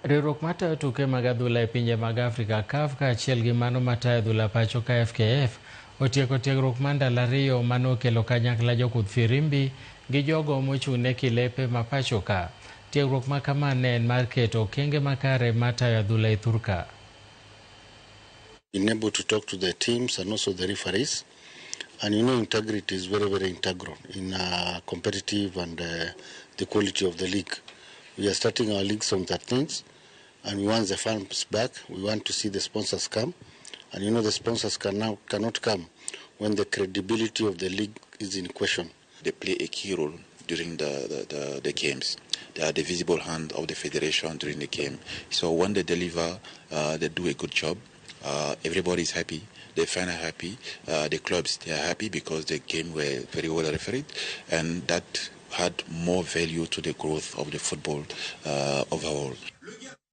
Riwruok matayo tuke mag adhula e pinje mag Afrika CAF kaachiel gi mano matayo adhula pachoka FKF otieko tiegruok mar ndalo 2 manokelo kanyakla jokudh firimbi gi jogo mochung'ne kilepe ma pachoka. Tiegruok ma kama ne en mar keto okenge makare matayo adhula e thurka. Being able to talk to the teams and also the referees, and integrity is very, very integral in competitive and the quality of the league. We are starting our leagues from 13th, and we want the fans back. We want to see the sponsors come, and the sponsors cannot come when the credibility of the league is in question. They play a key role during the games. They are the visible hand of the federation during the game. So when they deliver, they do a good job. Everybody is happy. The fans are happy. The clubs, they are happy because the game were very well refereed, and that had more value to the growth of the football overall.